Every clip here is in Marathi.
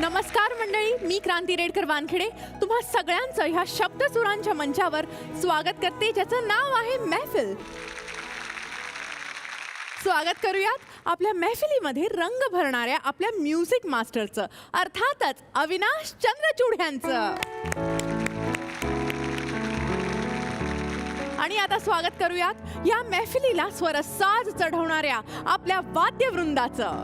नमस्कार मंडळी, मी क्रांती रेडकर वानखेडे तुम्हा सगळ्यांचं ह्या शब्दसुरांच्या मंचावर स्वागत करते, ज्याचं नाव आहे महफिल. स्वागत करूयात आपल्या महफिलीमध्ये रंग भरणाऱ्या आपल्या म्युझिक मास्टरचं, अर्थातच अविनाश चंद्रचूड यांचं. आणि आता स्वागत करूयात या महफिलीला स्वरसाज चढवणाऱ्या आपल्या वाद्यवृंदाचं.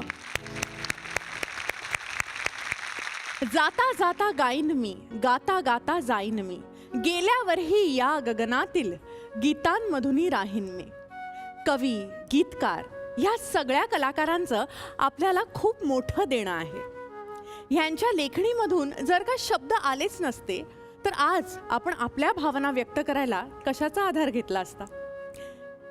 जाता जाता गाईन मी, गाता गाता जाईन मी, गेल्यावरही या गगनातील गीतांमधूनही राहीन मी. कवी, गीतकार ह्या सगळ्या कलाकारांचं आपल्याला खूप मोठं देणं आहे. ह्यांच्या लेखणीमधून जर का शब्द आलेच नसते तर आज आपण आपल्या भावना व्यक्त करायला कशाचा आधार घेतला असता.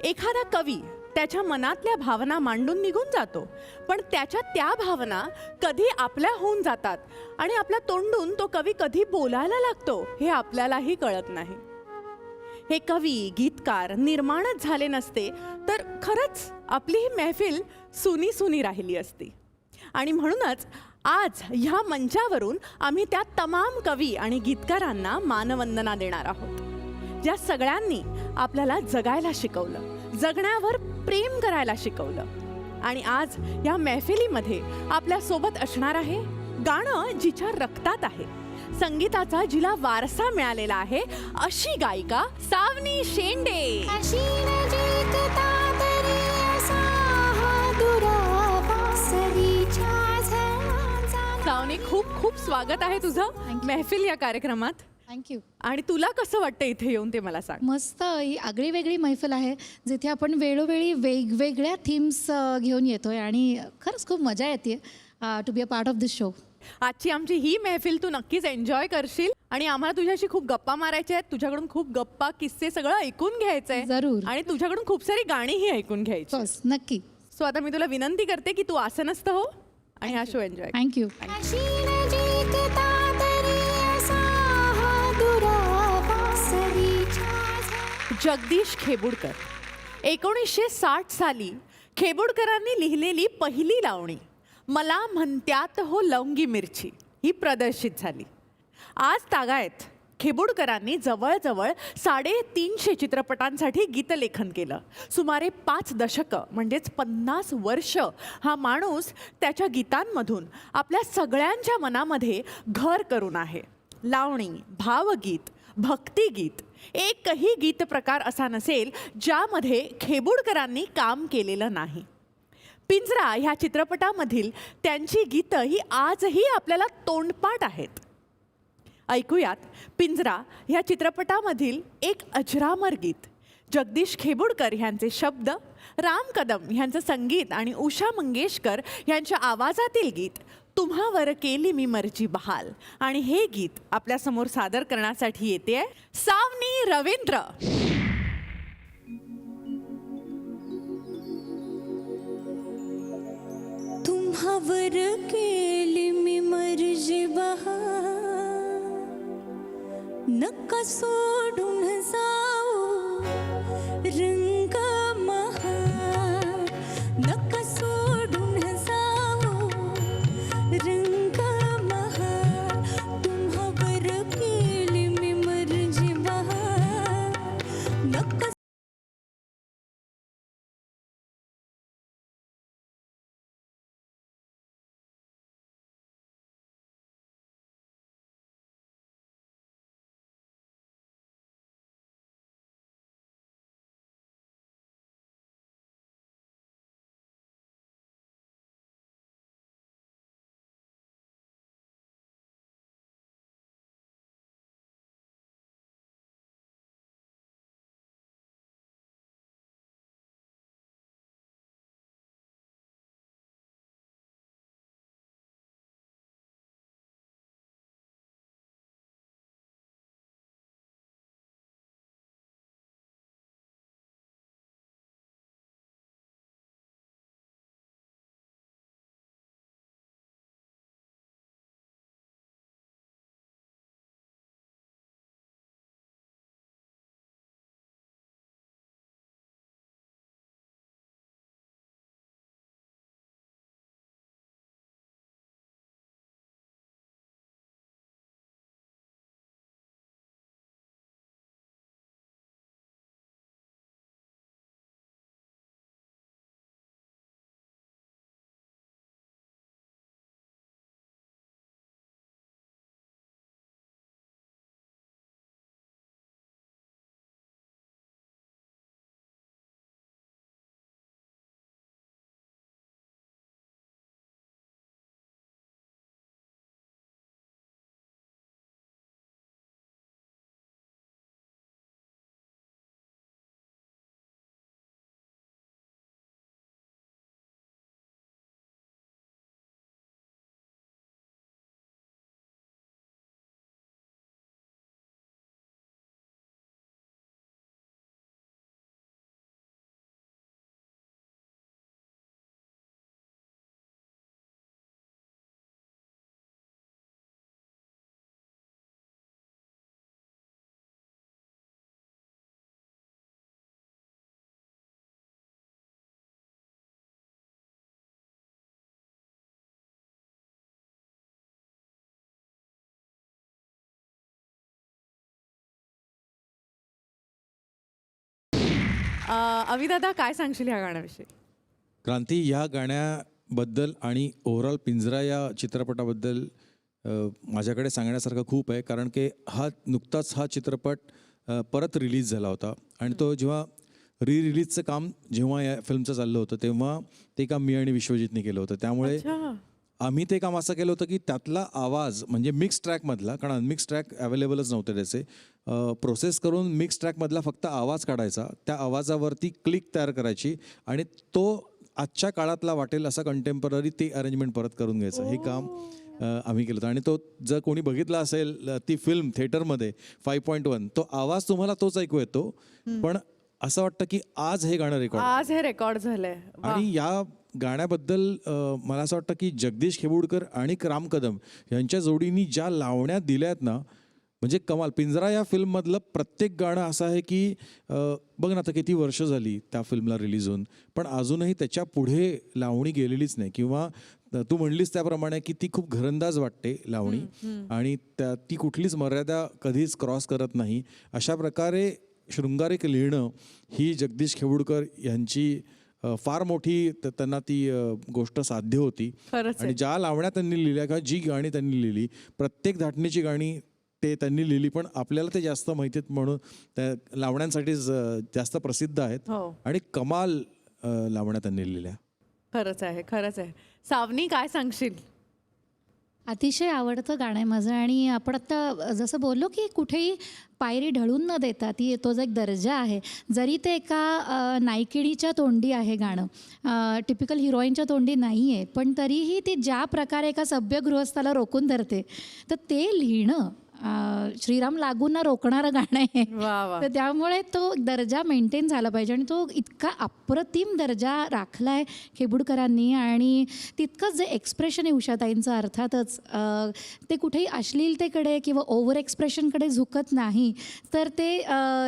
एखादा कवी त्याच्या मनातल्या भावना मांडून निघून जातो, पण त्याच्या त्या भावना कधी आपल्या होऊन जातात आणि आपल्या तोंडून तो कवी कधी बोलायला लागतो हे आपल्यालाही कळत नाही. हे कवी, गीतकार निर्माणच झाले नसते तर खरंच आपली ही महफिल सुनी सुनी राहिली असती. आणि म्हणूनच आज ह्या मंचावरून आम्ही त्या तमाम कवी आणि गीतकारांना मानवंदना देणार आहोत, ज्या सगळ्यांनी आपल्याला जगायला शिकवलं, जगण्यावर प्रेम करायला शिकवलं. आणि आज या महफिलीमध्ये आपल्या सोबत असणार आहे गाणं जिच्या रक्तात आहे, संगीताचा जिला वारसा मिळालेला आहे, अशी गायिका सावनी शेंडे. सावनी, खूप खूप स्वागत आहे तुझं महफिल या कार्यक्रमात. थँक्यू. आणि तुला कसं वाटतं इथे येऊन ते मला सांग. मस्त, ही आगळी वेगळी मैफल आहे जिथे आपण वेळोवेळी वेगवेगळ्या थीम्स घेऊन येतोय आणि खरंच खूप मजा येते to be a part of this show. आजची आमची ही महफिल तू नक्कीच एन्जॉय करशील आणि आम्हाला तुझ्याशी खूप गप्पा मारायच्या आहेत, तुझ्याकडून खूप गप्पा किस्से सगळं ऐकून घ्यायचंय. जरूर. आणि तुझ्याकडून खूप सारी गाणीही ऐकून घ्यायची. बस, नक्की. सो आता मी तुला विनंती करते की तू आसनस्थ हो आणि हा शो एन्जॉय. थँक्यू. जगदीश खेबुडकर. 1960 साली खेबुडकरांनी लिहिलेली पहिली लावणी मला म्हणत्यात हो लवंगी मिरची ही प्रदर्शित झाली. आज तागायत खेबुडकरांनी जवळजवळ 350 चित्रपटांसाठी गीतलेखन केलं. सुमारे 5 दशकं म्हणजेच 50 वर्ष हा माणूस त्याच्या गीतांमधून आपल्या सगळ्यांच्या मनामध्ये घर करून आहे. लावणी, भावगीत, भक्तिगीत एकही गीत प्रकार असा नसेल ज्यामध्ये खेबुडकरांनी काम केलेलं नाही. पिंजरा ह्या चित्रपटामधील त्यांची गीतं ही आजही आपल्याला तोंडपाठ आहेत. ऐकूयात पिंजरा ह्या चित्रपटामधील एक अजरामर गीत. जगदीश खेबुडकर ह्यांचे शब्द, राम कदम ह्यांचं संगीत आणि उषा मंगेशकर ह्यांच्या आवाजातील गीत तुम्हावर केली मी मर्जी बहाल. आणि हे गीत आपल्यासमोर सादर करण्यासाठी येते सावनी रवींद्र. तुम्हावर केली मी मर्जी बहाल, नका सोडून जाऊ रंग महाल, नका सोडून जाऊ रंग महाल. तुम्हावर केली मी मर्जी बहाल, नका अविदादा काय सांगशील ह्या गाण्याविषयी? क्रांती, या गाण्याबद्दल आणि ओव्हरऑल पिंजरा या चित्रपटाबद्दल माझ्याकडे सांगण्यासारखं खूप आहे. कारण की नुकताच हा चित्रपट परत रिलीज झाला होता आणि तो जेव्हा रिलीजचं काम जेव्हा या फिल्मचं चाललं होतं तेव्हा ते काम मी आणि विश्वजितने केलं होतं. त्यामुळे अच्छा. आम्ही ते काम असं केलं होतं की त्यातला आवाज म्हणजे मिक्स ट्रॅकमधला, कारण अनमिक्स ट्रॅक अवेलेबलच नव्हते त्याचे, प्रोसेस करून मिक्स ट्रॅकमधला फक्त आवाज काढायचा, त्या आवाजावरती क्लिक तयार करायची आणि तो आजच्या काळातला वाटेल असा कंटेम्पररी ते अरेंजमेंट परत करून घ्यायचं. हे काम आम्ही केलं होतं. आणि तो जर कोणी बघितला असेल ती फिल्म थिएटरमध्ये 5.1, तो आवाज तुम्हाला तोच ऐकू येतो, पण असं वाटतं की आज हे गाणं रेकॉर्ड आज हे रेकॉर्ड झालंय. वा. आणि या गाण्याबद्दल मला असं वाटतं की जगदीश खेबुडकर आणि राम कदम यांच्या जोडीनी ज्या लावण्या दिल्या आहेत ना, म्हणजे कमाल. पिंजरा या फिल्ममधलं प्रत्येक गाणं असं आहे की बघ ना, आता किती वर्ष झाली त्या फिल्मला रिलीज होऊन, पण अजूनही त्याच्या पुढे लावणी गेलेलीच नाही. किंवा तू म्हणलीस त्याप्रमाणे की ती खूप घरंदाज वाटते लावणी आणि ती कुठलीच मर्यादा कधीच क्रॉस करत नाही. अशा प्रकारे शृंगारिक लिहिणं ही जगदीश खेबुडकर यांची फार मोठी त्यांना ती गोष्ट साध्य होती. खरंच आहे. आणि ज्या लावण्या त्यांनी लिहिल्या किंवा जी गाणी त्यांनी लिहिली, प्रत्येक धाटणीची गाणी ते त्यांनी लिहिली, पण आपल्याला ते जास्त माहिती आहेत म्हणून त्या लावण्यांसाठीच जास्त प्रसिद्ध आहेत. हो. आणि कमाल लावण्या त्यांनी लिहिल्या. खरंच आहे, खरंच आहे. सावनी काय सांगशील? अतिशय आवडतं गाणं आहे माझं. आणि आपण आत्ता जसं बोललो की कुठेही पायरी ढळून न देता तो जो एक दर्जा आहे, जरी ते एका नायकिणीच्या तोंडी आहे गाणं, टिपिकल हिरोईनच्या तोंडी नाही आहे, पण तरीही ती ज्या प्रकारे एका सभ्य गृहस्थाला रोखून धरते, तर ते लिहिणं श्रीराम लागूंना रोखणारं गाणं आहे. वा वा. तर त्यामुळे तो दर्जा मेंटेन झाला पाहिजे आणि तो इतका अप्रतिम दर्जा राखला आहे खेबुडकरांनी. आणि तितकंच जे एक्सप्रेशन आहे उषाताईंचं अर्थातच, ते कुठेही अश्लीलतेकडे किंवा ओव्हर एक्सप्रेशनकडे झुकत नाही, तर ते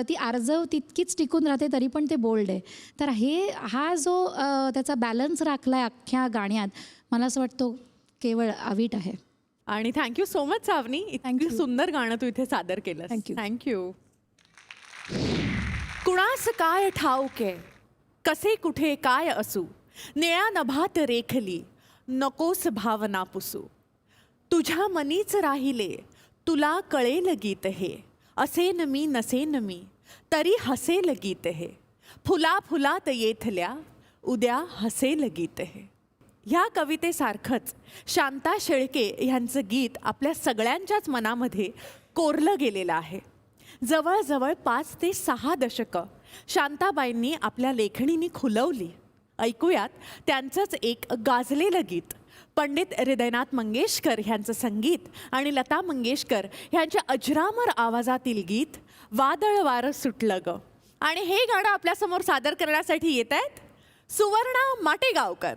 ती आर्जव तितकीच टिकून राहते, तरी पण ते बोल्ड आहे. तर हा जो त्याचा बॅलन्स राखला आहे अख्ख्या गाण्यात, मला असं वाटतं केवळ अवीट आहे. आणि थँक्यू सो मच सावनी, इतकी सुंदर गाणं तू इथे सादर केलं. Thank you. थँक्यू. कुणास काय ठाऊके कसे कुठे काय असू, निळ्या नभात रेखली नकोस भावना पुसू. तुझ्या मनीच राहिले तुला कळेल गीत हे, असेन मी नसेन मी तरी हसेल गीत हे. फुला फुलात येथल्या उद्या हसेल गीत हे. ह्या कवितेसारखंच शांता शेळके ह्यांचं गीत आपल्या सगळ्यांच्याच मनामध्ये कोरलं गेलेलं आहे. जवळजवळ 5 ते 6 दशकं शांताबाईंनी आपल्या लेखणीने खुलवली. ऐकूयात त्यांचंच एक गाजलेलं गीत. पंडित हृदयनाथ मंगेशकर ह्यांचं संगीत आणि लता मंगेशकर ह्यांच्या अजरामर आवाजातील गीत वादळ वारं सुटलं ग. आणि हे गाणं आपल्यासमोर सादर करण्यासाठी येत आहेत सुवर्णा माटेगावकर.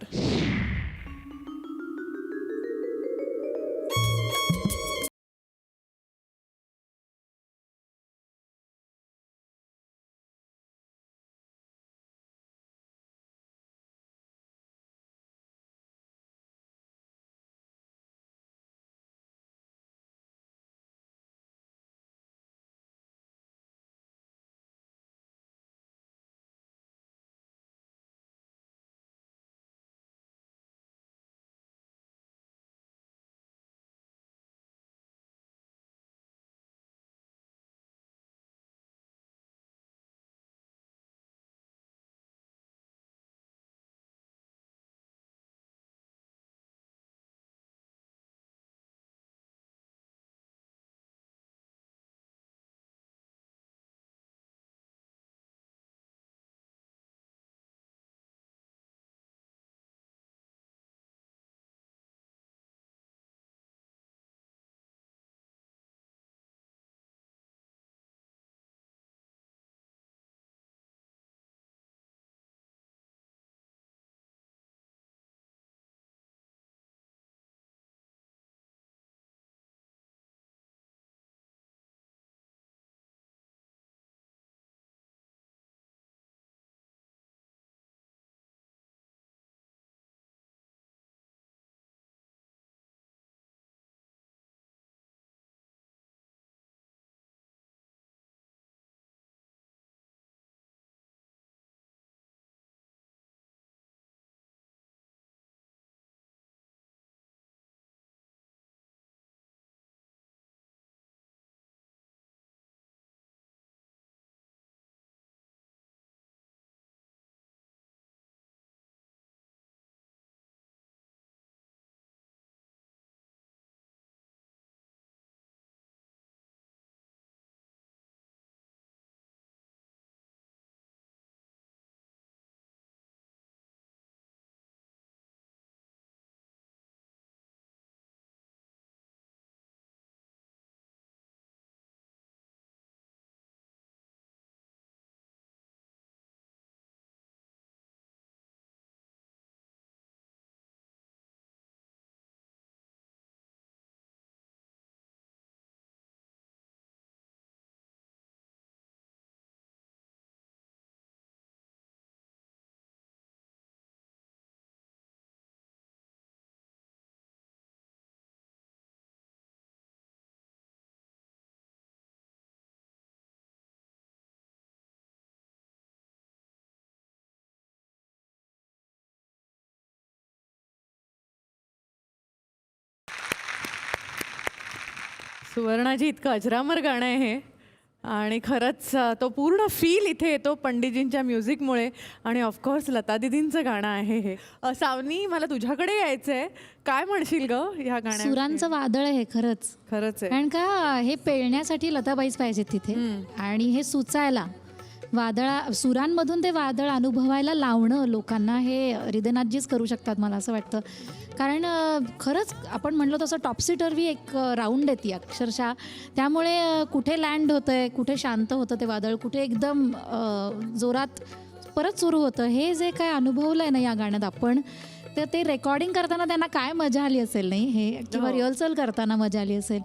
सुवर्णाजी, इतकं अजरामर गाणं आहे हे आणि खरंच तो पूर्ण फील इथे येतो पंडितजींच्या म्युझिकमुळे आणि ऑफकोर्स लता दीदींचं गाणं आहे हे. सावनी, मला तुझ्याकडे यायचं आहे. काय म्हणशील ग ह्या गाण्यात? सुरांचं वादळ आहे खरंच. खरंच आहे. कारण का हे पेळण्यासाठी लताबाईच पाहिजेत तिथे आणि हे सुचायला सुरांमधून ते वादळ अनुभवायला लावणं लोकांना हे हृदयनाथजीच करू शकतात मला असं वाटतं. कारण खरंच आपण म्हणलो तसं टॉपसी टर्वी एक राऊंड येते अक्षरशः. त्यामुळे कुठे लँड होतं आहे, कुठे शांत होतं ते वादळ, कुठे एकदम जोरात परत सुरू होतं. हे जे काय अनुभवलं आहे ना या गाण्यात आपण, तर ते रेकॉर्डिंग करताना त्यांना काय मजा आली असेल नाही हे, किंवा रिहर्सल करताना मजा आली असेल.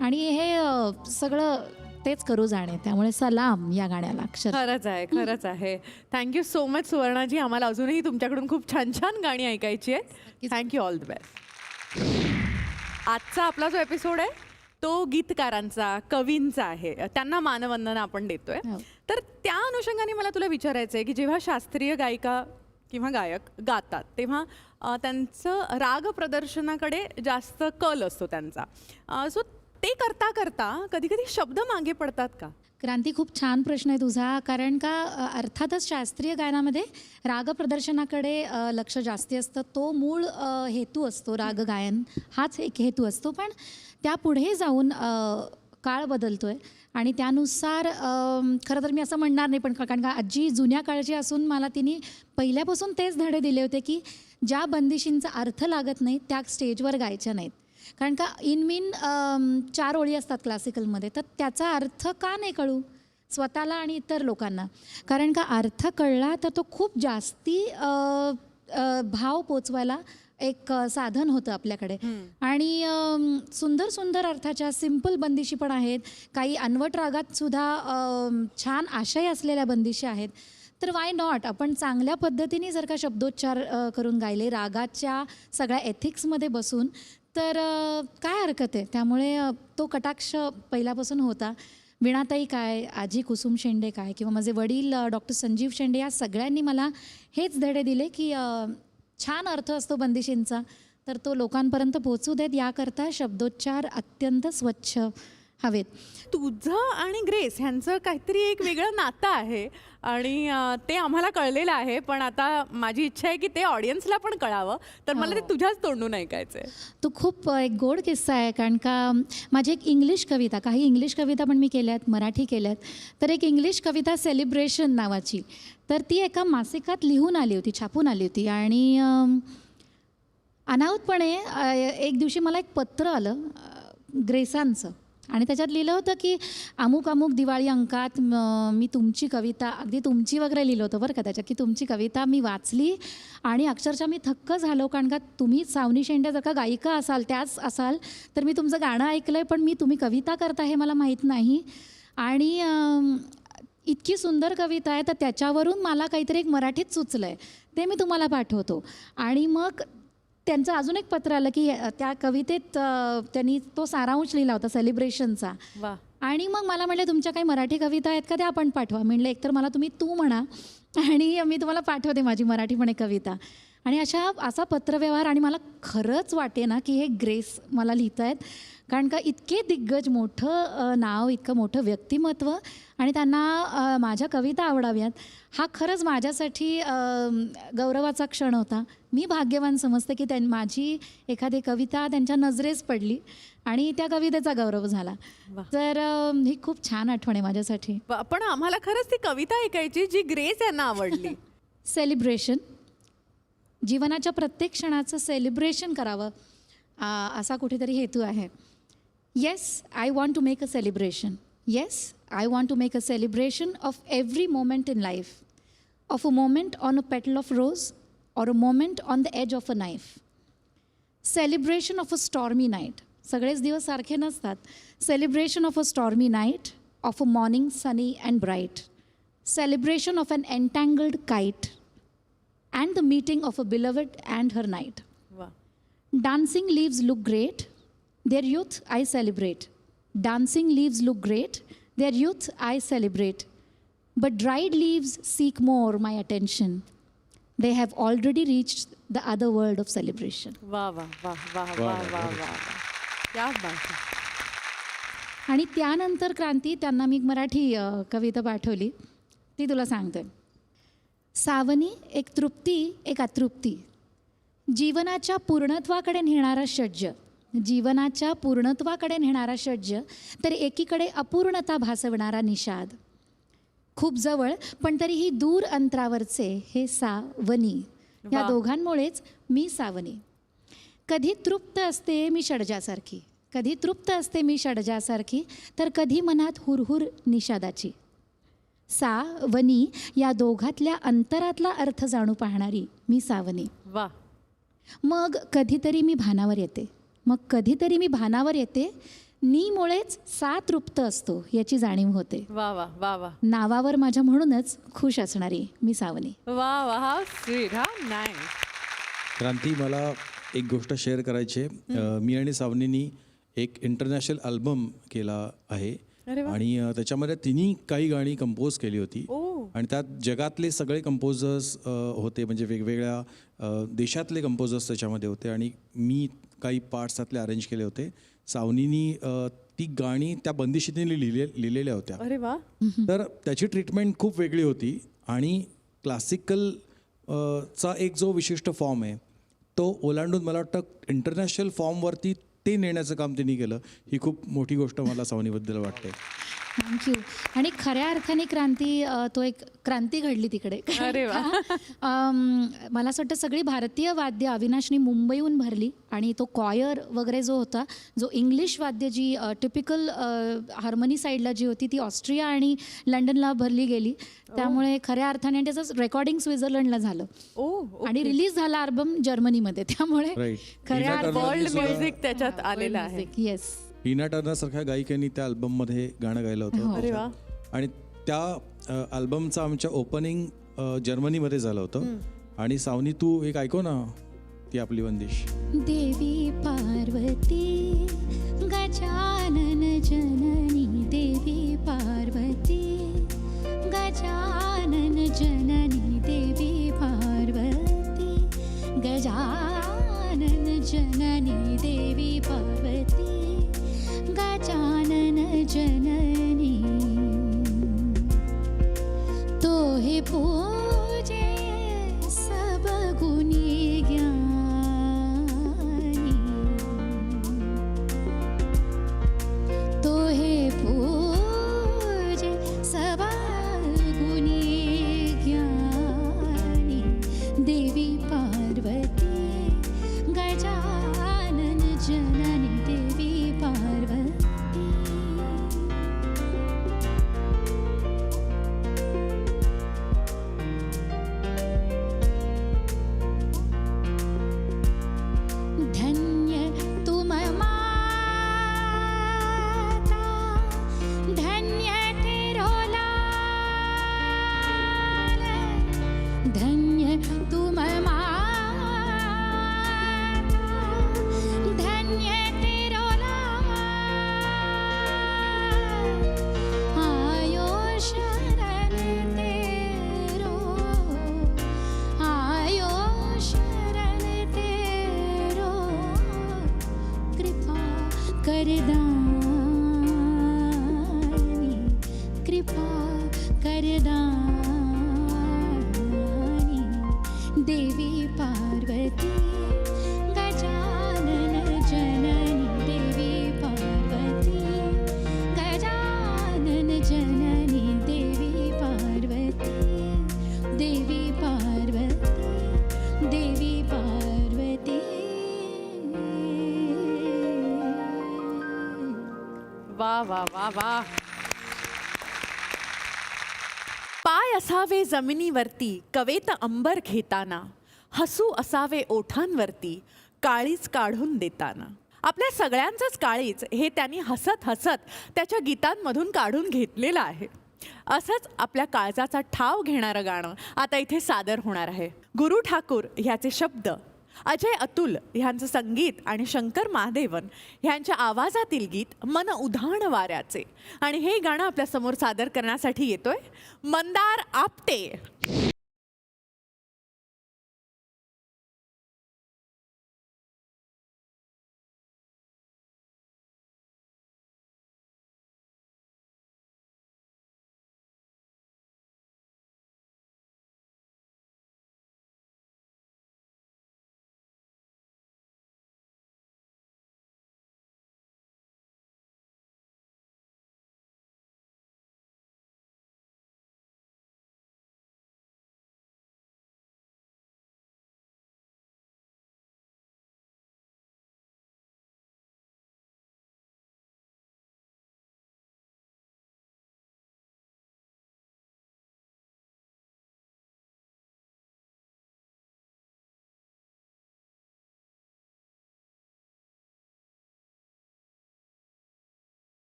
आणि हे सगळं तेच करू जाणे. त्यामुळे सलाम या गाण्याला अक्षर. खरंच आहे, खरंच आहे. Thank you so much Suvarnaji. आम्हाला अजूनही तुमच्याकडून खूप छान छान गाणी ऐकायची आहेत. Thank you, all the best. आजचा आपला जो एपिसोड आहे तो गीतकारांचा, कवींचा आहे. त्यांना मानवंदना आपण देतोय. हो. तर त्या अनुषंगाने मला तुला विचारायचं आहे की जेव्हा शास्त्रीय गायिका किंवा गायक गातात तेव्हा त्यांचं राग प्रदर्शनाकडे जास्त कल असतो त्यांचा. सो ते करता करता कधी कधी शब्द मागे पडतात का? क्रांती, खूप छान प्रश्न आहे तुझा. कारण का अर्थातच शास्त्रीय गायनामध्ये राग प्रदर्शनाकडे लक्ष जास्ती असतं. तो मूळ हेतू असतो, राग गायन हाच एक हेतू असतो. पण त्यापुढे जाऊन काळ बदलतोय आणि त्यानुसार खरं तर मी असं म्हणणार नाही, पण कारण का आजी जुन्या काळची असून मला तिने पहिल्यापासून तेच धडे दिले होते की ज्या बंदिशींचा अर्थ लागत नाही त्या स्टेजवर गायच्या नाहीत. कारण का इनमीन 4 ओळी असतात क्लासिकलमध्ये, तर त्याचा अर्थ का नाही कळू स्वतःला आणि इतर लोकांना? कारण का अर्थ कळला तर तो खूप जास्ती भाव पोचवायला एक साधन होतं आपल्याकडे. आणि सुंदर सुंदर अर्थाच्या सिंपल बंदिशी पण आहेत, काही अनवट रागात सुद्धा छान आशय असलेल्या बंदिशी आहेत. तर वाय नॉट आपण चांगल्या पद्धतीने जर का शब्दोच्चार करून गायले रागाच्या सगळ्या एथिक्समध्ये बसून, तर काय हरकत आहे? त्यामुळे तो कटाक्ष पहिल्यापासून होता. वीणाताई काय, आजी कुसुम शेंडे काय, किंवा माझे वडील डॉक्टर संजीव शेंडे, या सगळ्यांनी मला हेच धडे दिले की छान अर्थ असतो बंदिशींचा, तर तो लोकांपर्यंत पोहोचू देत, याकरता शब्दोच्चार अत्यंत स्वच्छ हवेत. तुझं आणि ग्रेस ह्यांचं काहीतरी एक वेगळं नातं आहे आणि ते आम्हाला कळलेलं आहे. पण आता माझी इच्छा आहे की ते ऑडियन्सला पण कळावं, तर मला ते तुझ्याच तोंडून ऐकायचं आहे. तो खूप एक गोड किस्सा आहे. कारण का माझी एक इंग्लिश कविता, काही इंग्लिश कविता पण मी केल्यात, मराठी केल्यात. तर एक इंग्लिश कविता सेलिब्रेशन नावाची, तर ती एका मासिकात लिहून आली होती, छापून आली होती. आणि अनाहूतपणे एक दिवशी मला एक पत्र आलं ग्रेसांचं, आणि त्याच्यात लिहिलं होतं की अमुक अमुक दिवाळी अंकात मी तुमची कविता, अगदी तुमची वगैरे लिहिलं होतं बरं का त्याच्यात, की तुमची कविता मी वाचली आणि अक्षरशः मी थक्क झालो. कारण का तुम्ही सावनी शेंडे जर का गायिका असाल, त्याच असाल, तर मी तुमचं गाणं ऐकलं आहे, पण तुम्ही कविता करता हे मला माहीत नाही. आणि इतकी सुंदर कविता आहे, तर त्याच्यावरून मला काहीतरी एक मराठीत सुचलं आहे, ते मी तुम्हाला पाठवतो. आणि मग त्यांचं अजून एक पत्र आलं की त्या कवितेत त्यांनी तो सारांश लिहिला होता सेलिब्रेशनचा. वा. आणि मग मला म्हटलं तुमच्या काही मराठी कविता आहेत का, त्या आपण पाठवा. म्हणलं एकतर मला तुम्ही तू म्हणा आणि मी तुम्हाला पाठवते माझी मराठी पण एक कविता. आणि असा पत्रव्यवहार, आणि मला खरंच वाटे ना की हे ग्रेस मला लिहित आहेत. कारण का इतके दिग्गज, मोठं नाव, इतकं मोठं व्यक्तिमत्व, आणि त्यांना माझ्या कविता आवडाव्यात, हा खरंच माझ्यासाठी गौरवाचा क्षण होता. मी भाग्यवान समजते की माझी एखादी कविता त्यांच्या नजरेस पडली आणि त्या कवितेचा गौरव झाला. तर ही खूप छान आठवण आहे माझ्यासाठी. पण आम्हाला खरंच ती कविता ऐकायची जी ग्रेस यांना आवडली. सेलिब्रेशन, जीवनाच्या प्रत्येक क्षणाचं सेलिब्रेशन करावं असा कुठेतरी हेतू आहे. Yes, I want to make a celebration. Yes, I want to make a celebration of every moment in life, of a moment on a petal of rose or a moment on the edge of a knife. Celebration of a stormy night. सगळेच दिवस सारखे नसतात. Celebration of a stormy night, of a morning sunny and bright. Celebration of an entangled kite and the meeting of a beloved and her knight. वा. Dancing leaves look great, their youth I celebrate. Dancing leaves look great, their youth I celebrate. But dried leaves seek more my attention. They have already reached the other world of celebration. वा वा वा वा वा वा वा. क्या बात है. आणि त्यानंतर क्रांती त्यांना मी एक मराठी कविता पाठवली, ती तुला सांगते. सावनी एक तृप्ती एक अतृप्ती, जीवनाच्या पूर्णत्वाकडे नेणारा षड्ज, जीवनाच्या पूर्णत्वाकडे नेणारा षड्ज, तर एकीकडे अपूर्णता भासवणारा निषाद. खूप जवळ पण तरीही दूर अंतरावरचे हे सावनी, या वा. दोघांमुळेच मी सावनी. कधी तृप्त असते मी षड्जासारखी, कधी तृप्त असते मी षड्जासारखी, तर कधी मनात हुरहुर निषादाची. सावनी या दोघातल्या अंतरातला अर्थ जाणू पाहणारी मी सावनी. वा. मग कधीतरी मी भानावर येते, मग कधीतरी मी भानावर येते, नीमुळेच सा तृप्त असतो याची जाणीव होते. वा वा वा वा नावावर माझ्या म्हणूनच खुश असणारी मी सावनी. वा वा. हा स्वीट. हा नाईस. क्रांती, मला एक गोष्ट शेअर करायची आहे. मी आणि सावनीनी एक इंटरनॅशनल अल्बम केला आहे अरे वा. आणि त्याच्यामध्ये तिन्ही काही गाणी कंपोज केली होती ओ. आणि त्यात जगातले सगळे कंपोजर्स होते, म्हणजे वेगवेगळ्या देशातले कंपोजर्स त्याच्यामध्ये होते आणि मी काही पार्ट्स त्यातले अरेंज केले होते. सावनीनी ती गाणी त्या बंदिशीने लिहिलेल्या होत्या. अरे वा. तर त्याची ट्रीटमेंट खूप वेगळी होती आणि क्लासिकल चा एक जो विशिष्ट फॉर्म आहे तो ओलांडून मला वाटतं इंटरनॅशनल फॉर्मवरती ते नेण्याचं काम त्यांनी केलं. ही खूप मोठी गोष्ट मला सावनीबद्दल वाटते. थँक्यू. आणि खऱ्या अर्थाने क्रांती, तो एक क्रांती घडली तिकडे. अरे वा. मला असं वाटतं सगळी भारतीय वाद्य अविनाशनी मुंबईहून भरली आणि तो कॉयर वगैरे जो होता, जो इंग्लिश वाद्य जी टिपिकल हार्मनी साईडला जी होती ती ऑस्ट्रिया आणि लंडनला भरली गेली. त्यामुळे खऱ्या अर्थाने त्याचं रेकॉर्डिंग स्वित्झर्लंडला झालं ओ. आणि रिलीज झाला अल्बम जर्मनीमध्ये. त्यामुळे Right. खऱ्या टीना टर्नरनी वर्ल्ड सुद्धा- म्युझिक त्याच्यात आलेलं आहे. येस. टीना टर्नर सारख्या गायिकांनी त्या अल्बममध्ये गाणं गायलं होतं. अरे वा. आणि त्या अल्बमचं आमच्या ओपनिंग जर्मनीमध्ये झालं होतं. आणि सावनी, तू एक ऐकव ना ती आपली बंदिश. देवी पार्वती गजानन जननी, देवी पार्वती गजानन जननी, देवी पार्वती गजानन जननी, देवी पार्वती गजानन जननी. तो हे पूजे सब गुणी ज्ञानी, तो हे पूजे सब गुणी ज्ञानी, देवी पार्वती गजानन जननी, देवी पार्वती. धन्य तुम माता, धन्य तेरो लाल, धन्य तुम माता, धन्य तेरो लाल, आयो शरण तेरो, आयो शरण तेरो, कृपा करदानी, कृपा करदानी, देवी पार्वती गजानन जननी, देवी पार्वती गजानन जननी, देवी पार्वती, देवी पार्वती, देवी पार्वती. वा वा वा वा. पाय असावे जमिनीवरती कवेत अंबर घेताना, हसू असावे ओठांवरती काळीज काढून देताना. आपल्या सगळ्यांचंच काळीज हे त्यांनी हसत हसत त्याच्या गीतांमधून काढून घेतलेलं आहे. असंच आपल्या काळजाचा ठाव घेणारं गाणं आता इथे सादर होणार आहे. गुरु ठाकूर ह्याचे शब्द, अजय अतुल ह्यांचं संगीत आणि शंकर महादेवन ह्यांच्या आवाजातील गीत मन उधाण वाऱ्याचे. आणि हे गाणं आपल्यासमोर सादर करण्यासाठी येतोय मंदार आपटे.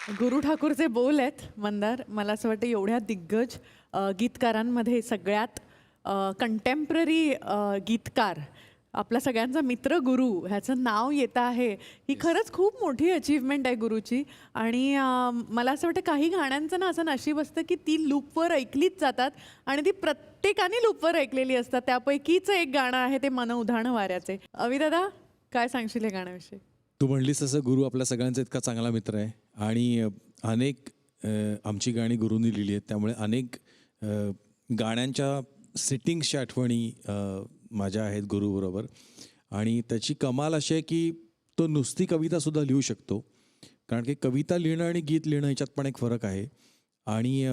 गुरु ठाकूरचे बोल आहेत मंदार. मला असं वाटतं एवढ्या दिग्गज गीतकारांमध्ये सगळ्यात कंटेम्पररी गीतकार आपला सगळ्यांचा मित्र गुरु ह्याचं नाव येतं आहे, ही खरंच खूप मोठी अचीवमेंट आहे गुरुची. आणि मला असं वाटतं काही गाण्यांचं ना असं नशीब असतं की ती लूपवर ऐकलीच जातात आणि ती प्रत्येकाने लूपवर ऐकलेली असतात. त्यापैकीच एक गाणं आहे ते मन उधाण वाऱ्याचे. अवी दादा, काय सांगशील या गाण्याविषयी? तू म्हणलीस तसं गुरु आपल्या सगळ्यांचा इतका चांगला मित्र आहे आणि अनेक आमची गाणी गुरुंनी लिहिली आहेत, त्यामुळे अनेक गाण्यांच्या सिटिंग्सच्या आठवणी माझ्या आहेत गुरुबरोबर. आणि त्याची कमाल अशी आहे की तो नुसती कवितासुद्धा लिहू शकतो, कारण की कविता लिहिणं आणि गीत लिहिणं ह्याच्यात पण एक फरक आहे. आणि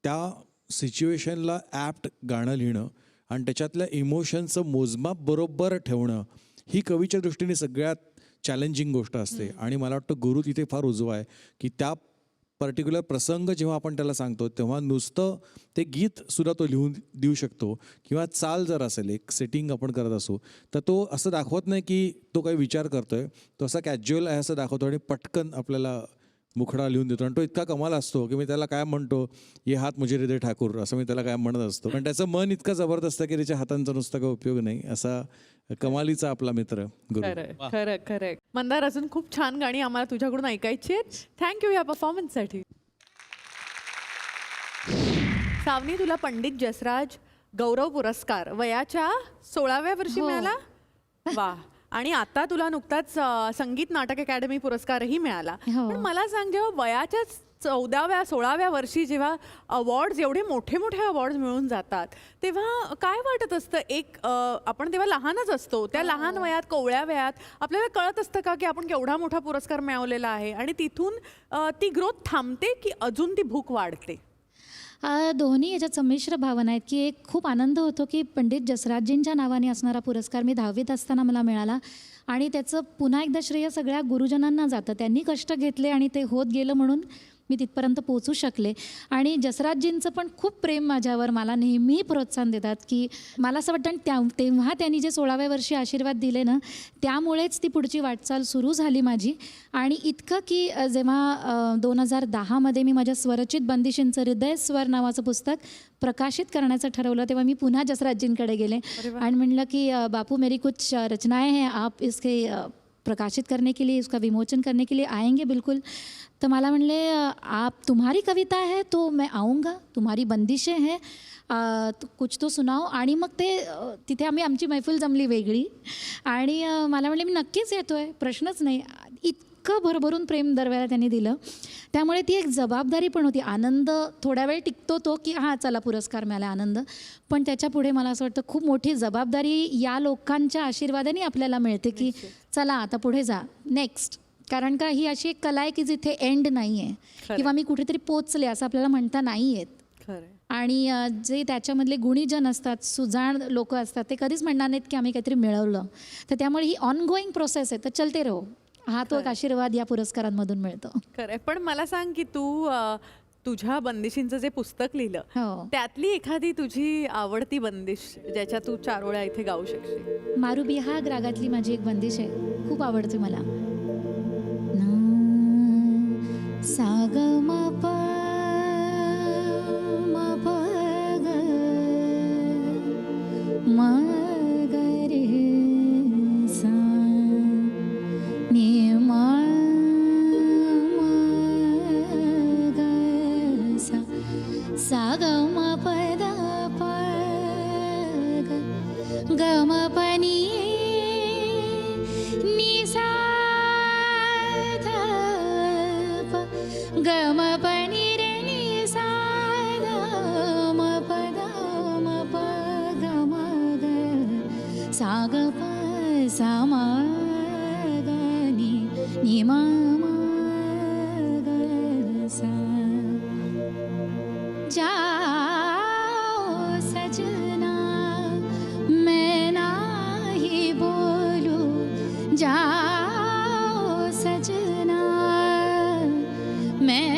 त्या सिच्युएशनला ॲप्ट गाणं लिहिणं आणि त्याच्यातल्या इमोशनचं मोजमाप बरोबर ठेवणं ही कवीच्या दृष्टीने सगळ्यात चॅलेंजिंग गोष्ट असते. आणि मला वाटतं गुरु तिथे फार उजवा आहे की त्या पर्टिक्युलर प्रसंग जेव्हा आपण त्याला सांगतो तेव्हा नुसतं ते गीतसुद्धा तो लिहून देऊ शकतो, किंवा चाल जर असेल, एक सेटिंग आपण करत असू तर तो असं दाखवत नाही की तो काही विचार करतोय, तो असा कॅज्युअल आहे असं दाखवतो आणि पटकन आपल्याला मुखडा लिहून देतो. आणि तो इतका कमाल असतो की मी त्याला काय म्हणतो, ये हात मुझे हृदय ठाकूर असं मी त्याला काय म्हणत असतो. पण त्याचं मन इतकं जबरदस्त की त्याच्या हातांचा नुसता काही उपयोग नाही. असा कमालीचा आपला मित्र गुरु. खरं खरं खरं. मंदार, अजून खूप छान गाणी आम्हाला तुझ्याकडून ऐकायची आहेत. थँक्यू या परफॉर्मन्ससाठी. सावनी, तुला पंडित जसराज गौरव पुरस्कार वयाच्या 16व्या वर्षी हो. मिळाला. वा. आणि आता तुला नुकताच संगीत नाटक अकॅडमी पुरस्कारही मिळाला. हो. पण मला सांग, जेव्हा वयाच्या 14व्या 16व्या वर्षी जेव्हा अवॉर्ड्स, एवढे मोठे मोठे अवॉर्ड्स मिळून जातात, तेव्हा काय वाटत असतं? एक आपण तेव्हा लहानच असतो, त्या लहान वयात, कोवळ्या वयात आपल्याला कळत असतं का की आपण केवढा मोठा पुरस्कार मिळवलेला आहे? आणि तिथून ती ग्रोथ थांबते की अजून ती भूक वाढते? दोन्ही याच्यात संमिश्र भावना आहेत की एक खूप आनंद होतो की पंडित जसराजजींच्या नावाने असणारा पुरस्कार मी 10वीत असताना मला मिळाला. आणि त्याचं पुन्हा एकदा श्रेय सगळ्या गुरुजनांना जातं. त्यांनी कष्ट घेतले आणि ते होत गेलं म्हणून मी तिथपर्यंत पोहोचू शकले. आणि जसराजजींचं पण खूप प्रेम माझ्यावर, मला नेहमी प्रोत्साहन देतात की मला असं वाटतं तेव्हा त्यांनी जे 16व्या वर्षी आशीर्वाद दिले ना, त्यामुळेच ती पुढची वाटचाल सुरू झाली माझी. आणि इतकं की जेव्हा 2010मध्ये मी माझ्या स्वरचित बंदिशींचं हृदय स्वर नावाचं पुस्तक प्रकाशित करण्याचं ठरवलं, तेव्हा मी पुन्हा जसराजजींकडे गेले आणि म्हणलं की बापू, मेरी कुछ रचनाएं हैं, आप इसके प्रकाशित करने के लिए, उसका विमोचन करने के लिए आएंगे बिल्कुल? तो मला म्हणले, आप तुम्हारी कविता है तो मैं आऊँगा, तुम्हारी बंदिशें हैं तो कुछ तो सुनाओ. आणि मग ते तिथे आमची मैफिल जमली वेगळी. आणि मला म्हणले, मी नक्कीच येतोय, प्रश्नच नाही. इतकं भरभरून प्रेम दरवेळेला त्यांनी दिलं. त्यामुळे ती एक जबाबदारी पण होती. आनंद थोड्या वेळ टिकतो तो की हां चला पुरस्कार मिळाला, आनंद. पण त्याच्या पुढे मला असं वाटतं खूप मोठी जबाबदारी या लोकांच्या आशीर्वादाने आपल्याला मिळते की चला आता पुढे जा, नेक्स्ट. कारण का ही अशी एक कला आहे की जिथे एंड नाही आहे किंवा मी कुठेतरी पोचले असं आपल्याला म्हणता नाही येत. खरं. आणि जे त्याच्यामधले गुणीजन असतात, सुजाण लोक असतात, ते कधीच म्हणणार नाहीत की आम्ही काहीतरी मिळवलं. तर त्यामुळे ही ऑनगोईंग प्रोसेस आहे, तर चलते रहो. हा तो एक आशीर्वाद या पुरस्कारांमधून मिळतो. खरंय. पण मला सांग की तू तुझ्या बंदिशींचं जे पुस्तक लिहिलं, हो. त्यातली एखादी तुझी आवडती बंदिश ज्याच्या तू 4 ओळ्या इथे गाऊ शकशील? मारू बिहाग रागातली माझी एक बंदिश आहे, खूप आवडते मला. सा ग म प म प ग म ग रे सा नि म ग सा सा ग म प द प ग ग म प नि सा ग म प नि रे नि सा द म प द म प ग म ग सा ग प सा म ग नि म म ग सा. जाओ सजना मैं नाही बोलू, जाओ सजना मैं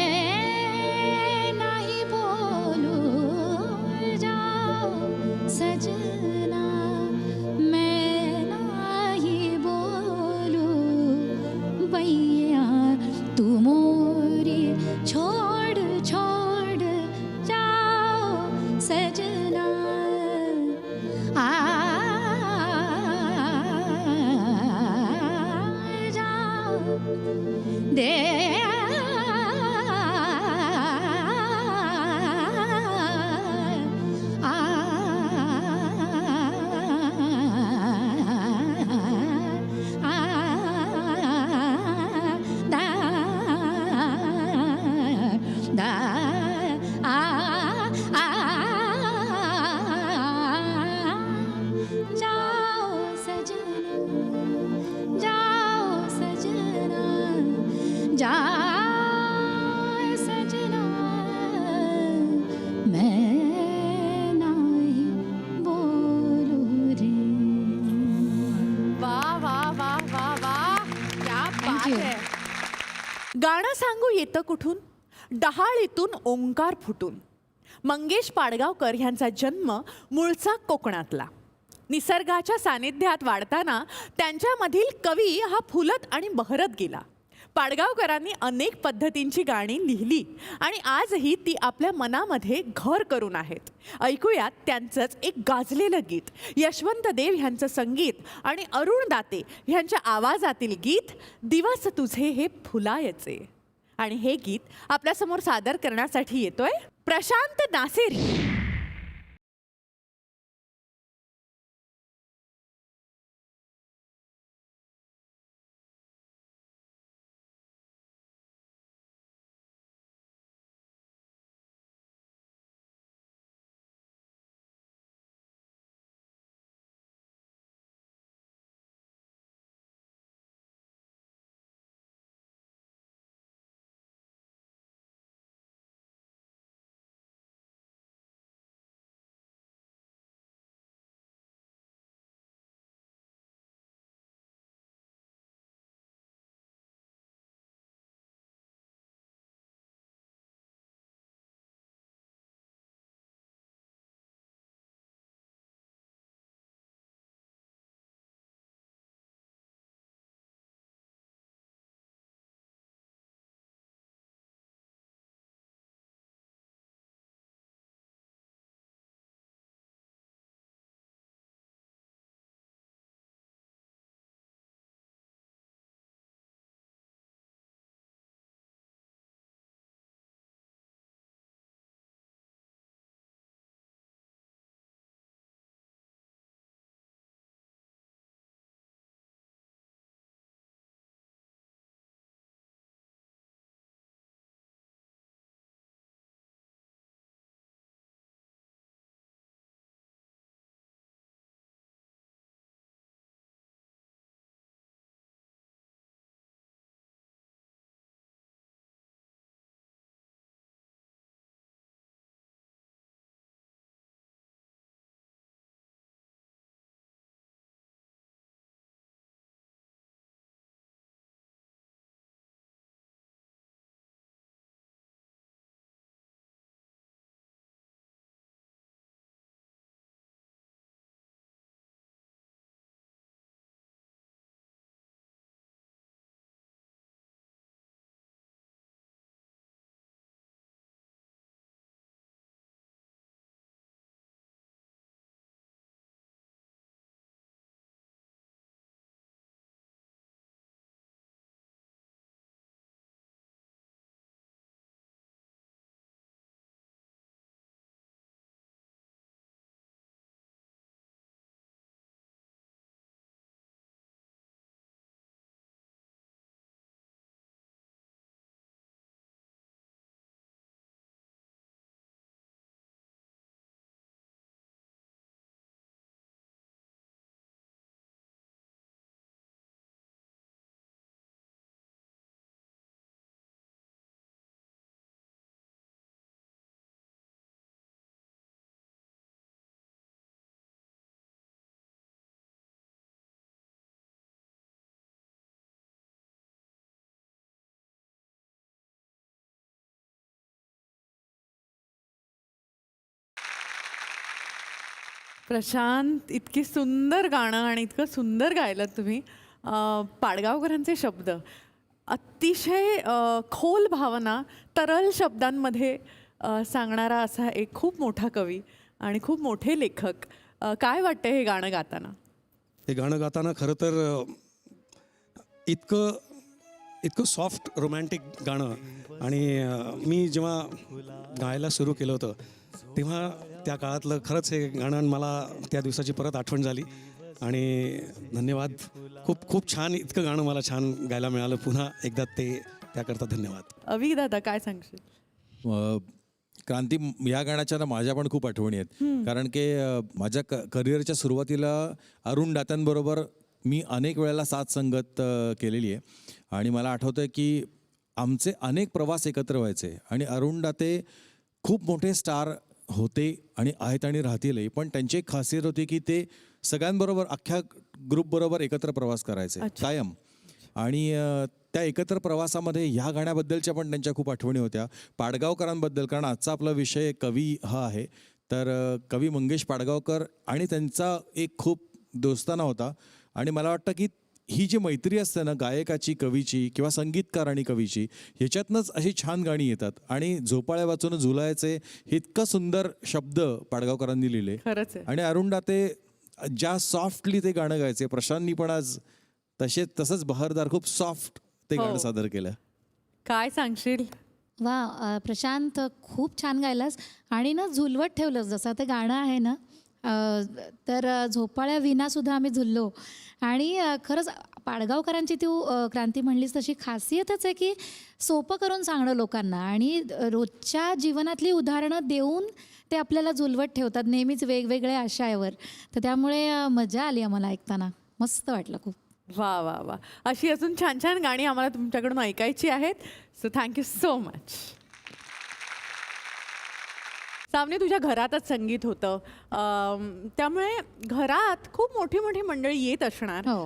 दे गाणं सांगू येतं कुठून, डहाळीतून ओंकार फुटून. मंगेश पाडगावकर ह्यांचा जन्म मूळचा कोकणातला. निसर्गाच्या सानिध्यात वाढताना त्यांच्यामधील कवी हा फुलत आणि बहरत गेला. पाडगावकरांनी अनेक पद्धतींची गाणी लिहिली आणि आजही ती आपल्या मनामध्ये घर करून आहेत. ऐकूयात त्यांचंच एक गाजलेलं गीत. यशवंत देव ह्यांचं संगीत आणि अरुण दाते ह्यांच्या आवाजातील गीत दिवस तुझे हे फुलायचे. आणि हे गीत आपल्यासमोर सादर करण्यासाठी येतोय प्रशांत नासेरी. प्रशांत, इतकी सुंदर गाणं आणि इतकं सुंदर गायलं तुम्ही. पाडगावकरांचे शब्द अतिशय खोल भावना तरल शब्दांमध्ये सांगणारा असा एक खूप मोठा कवी आणि खूप मोठे लेखक. काय वाटतं हे गाणं गाताना? हे गाणं गाताना खरं तर इतकं इतकं सॉफ्ट रोमॅन्टिक गाणं. आणि मी जेव्हा गायला सुरू केलं होतं तेव्हा त्या काळातलं खरंच हे गाणं मला त्या दिवसाची परत आठवण झाली. आणि धन्यवाद, खूप खूप छान, इतकं गाणं मला छान गायला मिळालं पुन्हा एकदा, ते त्याकरता धन्यवाद. अवी दादा काय सांगशील? क्रांती, या गाण्याच्या ना माझ्या पण खूप आठवणी आहेत. कारण की माझ्या करिअरच्या सुरुवातीला अरुण दात्यांबरोबर मी अनेक वेळेला साथ संगत केलेली आहे. आणि मला आठवतं आहे की आमचे अनेक प्रवास एकत्र व्हायचे. आणि अरुण दाते खूप मोठे स्टार होते आणि आहेत आणि राहतीलही. पण त्यांची एक खासियत होती की ते सगळ्यांबरोबर, अख्ख्या ग्रुपबरोबर एकत्र प्रवास करायचे कायम. आणि त्या एकत्र प्रवासामध्ये ह्या गाण्याबद्दलच्या पण त्यांच्या खूप आठवणी होत्या. पाडगावकरांबद्दल, कारण आजचा आपला विषय कवी हा आहे, तर कवी मंगेश पाडगावकर आणि त्यांचा एक खूप दोस्ताना होता. आणि मला वाटतं की ही जी मैत्री असते ना गायकाची, कवीची किंवा संगीतकार आणि कवीची, ह्याच्यातनंच अशी छान गाणी येतात. आणि झोपाळ्या वाचून झुलायचे हे इतकं सुंदर शब्द पाडगावकरांनी लिहिले. खरंच आहे. आणि अरुण दाते ज्या सॉफ्टली ते गाणं गायचे, प्रशांतनी पण आज तसंच बहरदार खूप सॉफ्ट ते गाणं सादर केलं. काय सांगशील? वा, प्रशांत खूप छान गायलास. आणि ना झुलवत ठेवलंस, जसं ते गाणं आहे ना, तर झोपाळ्या विनासुद्धा आम्ही झुललो. आणि खरंच पाडगावकरांची तू क्रांती म्हणलीस तशी खासियतच आहे की सोपं करून सांगणं लोकांना, आणि रोजच्या जीवनातली उदाहरणं देऊन ते आपल्याला झुलवत ठेवतात नेहमीच वेगवेगळ्या आशयावर. तर त्यामुळे मजा आली आम्हाला ऐकताना, मस्त वाटलं खूप. वा वा वा, अशी अजून छान छान गाणी आम्हाला तुमच्याकडून ऐकायची आहेत. So thank you so much. Savani, तुझ्या घरातच संगीत होतं, त्यामुळे घरात खूप मोठी मोठी मंडळी येत असणार हो.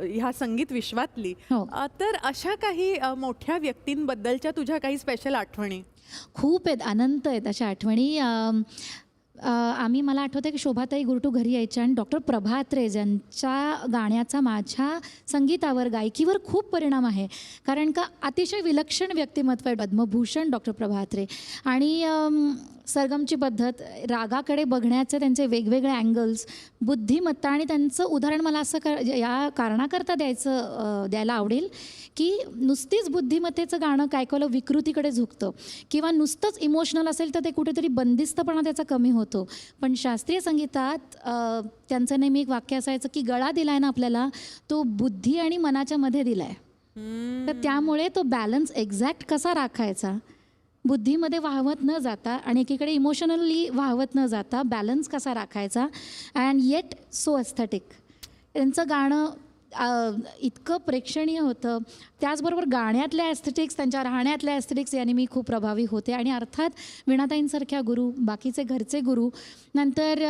ह्या संगीत विश्वातली. हो. तर अशा काही मोठ्या व्यक्तींबद्दलच्या तुझ्या काही स्पेशल आठवणी? खूप आहेत, अनंत आहेत अशा आठवणी. आम्ही, मला आठवतं की शोभाताई गुरटू घरी यायच्या आणि डॉक्टर प्रभात्रे ज्यांच्या गाण्याचा माझ्या संगीतावर, गायकीवर खूप परिणाम आहे. कारण का अतिशय विलक्षण व्यक्तिमत्व आहे पद्मभूषण डॉक्टर प्रभात्रे. आणि सरगमची पद्धत, रागाकडे बघण्याचे त्यांचे वेगवेगळे अँगल्स, बुद्धिमत्ता. आणि त्यांचं उदाहरण मला असं या कारणाकरता द्यायला आवडेल की नुसतीच बुद्धिमत्तेचं गाणं काय केलं विकृतीकडे झुकतं, किंवा नुसतंच इमोशनल असेल तर ते कुठेतरी बंदिस्तपणा त्याचा कमी होतो. पण शास्त्रीय संगीतात त्यांचं नेहमी एक वाक्य असायचं की गळा दिलाय ना आपल्याला, तो बुद्धी आणि मनाच्या मध्ये दिलाय. तर त्यामुळे तो बॅलन्स एक्झॅक्ट कसा राखायचा, बुद्धीमध्ये वाहवत न जाता आणि एकीकडे इमोशनली वाहवत न जाता बॅलन्स कसा राखायचा, अँड येट सो एस्थेटिक. त्यांचं गाणं इतकं प्रेक्षणीय होतं. त्याचबरोबर गाण्यातल्या ॲस्थेटिक्स, त्यांच्या राहण्यातल्या ॲस्थेटिक्स यांनी मी खूप प्रभावी होते. आणि अर्थात वीणाताईंसारख्या गुरु, बाकीचे घरचे गुरु. नंतर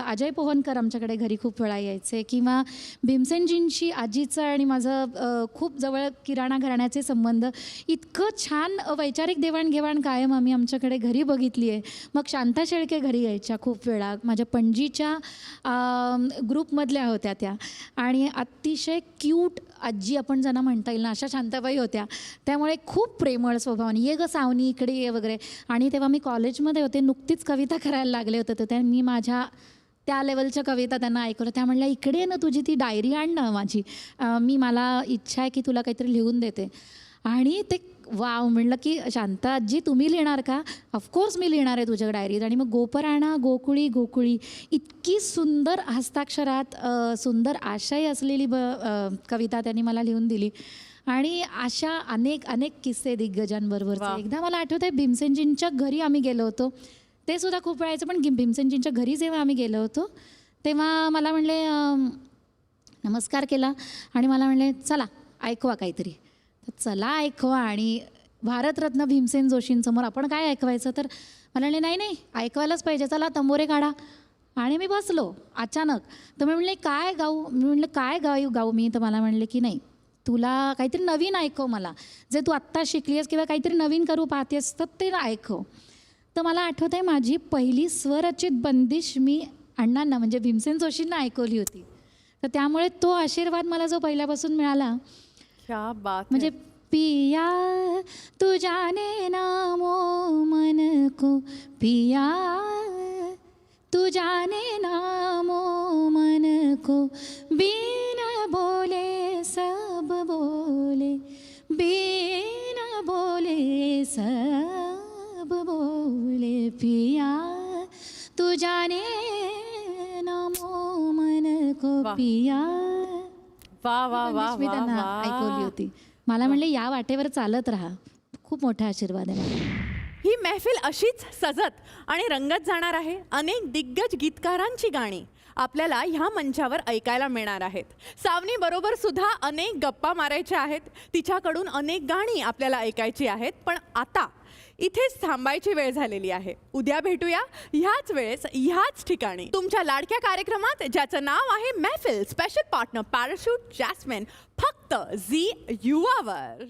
अजय पोहनकर आमच्याकडे घरी खूप वेळा यायचे, किंवा भीमसेनजींशी आजीचं आणि माझं खूप जवळ किराणा घराण्याचे संबंध. इतकं छान वैचारिक देवाणघेवाण कायम आम्ही आमच्याकडे घरी बघितली आहे. मग शांता शेळके घरी यायच्या खूप वेळा, माझ्या पणजीच्या ग्रुपमधल्या होत्या त्या. आणि अतिशय क्यूट आजी आपण ज्यांना म्हणता येईल ना, अशा शांताबाई होत्या. त्यामुळे खूप प्रेमळ स्वभावाने, ये ग सावनी इकडे ये वगैरे. आणि तेव्हा मी कॉलेजमध्ये होते, नुकतीच कविता करायला लागले होते, तर मी माझ्या त्या लेवलच्या कविता त्यांना ऐकवलं. त्या म्हणल्या, इकडे आहे ना तुझी ती डायरी आण ना माझी, मला इच्छा आहे की तुला काहीतरी लिहून देते. आणि ते वाव, म्हणलं की शांता आजी तुम्ही लिहिणार का? ऑफकोर्स मी लिहिणार आहे तुझ्या डायरीत. आणि मग गोपराणा गोकुळी गोकुळी, इतकी सुंदर हस्ताक्षरात सुंदर आशय असलेली कविता त्यांनी मला लिहून दिली. आणि अशा अनेक अनेक किस्से दिग्गजांबरोबरचे. एकदा मला आठवतं आहे भीमसेनजींच्या घरी आम्ही गेलो होतो, ते सुद्धा खूप वेळायचं. पण भीमसेनजींच्या घरी जेव्हा आम्ही गेलो होतो तेव्हा मला म्हणले, नमस्कार केला आणि मला म्हणले चला ऐकवा काहीतरी. तर चला ऐकवा, आणि भारतरत्न भीमसेन जोशींसमोर आपण काय ऐकवायचं? तर मला म्हणले नाही ऐकवायलाच पाहिजे, चला तंबोरे काढा. आणि मी बसलो अचानक. तर मी म्हणले काय गाऊ? मी म्हणलं काय गाऊ मी? तर मला म्हणले की नाही, तुला काहीतरी नवीन ऐकव, मला जे तू आत्ता शिकली आहेस किंवा काहीतरी नवीन करू पाहतेस तर ते ऐकव. तर मला आठवत आहे माझी पहिली स्वरचित बंदिश मी अण्णांना म्हणजे भीमसेन जोशींना ऐकवली होती. तर त्यामुळे तो आशीर्वाद मला जो पहिल्यापासून मिळाला, क्या बात. म्हणजे पिया तू जाने नामो मन को, पिया तू जाने नामो मन को, बिन बोले सब बोले बोले बिना बोले सब बोले पिया तू जाने ना मो मन को वाह. पिया. वा वा वा मी वा त्यांना वा. ऐकवली होती. मला म्हणले या वाटेवर चालत राहा. खूप मोठा आशीर्वाद आहे मला. ही मैफिल अशीच सजत आणि रंगत जाणार आहे. अनेक दिग्गज गीतकारांची गाणी आपल्याला ह्या मंचावर ऐकायला मिळणार आहेत. सावनी बरोबर सुद्धा अनेक गप्पा मारायच्या आहेत. तिच्याकडून अनेक गाणी आपल्याला ऐकायची आहेत. पण आता इथेच थांबायची वेळ झालेली आहे. उद्या भेटूया ह्याच वेळेस ह्याच ठिकाणी तुमच्या लाडक्या कार्यक्रमात, ज्याचं नाव आहे मैफिल. स्पेशल पार्टनर पॅराशूट जॅस्मिन, फक्त झी युवावर.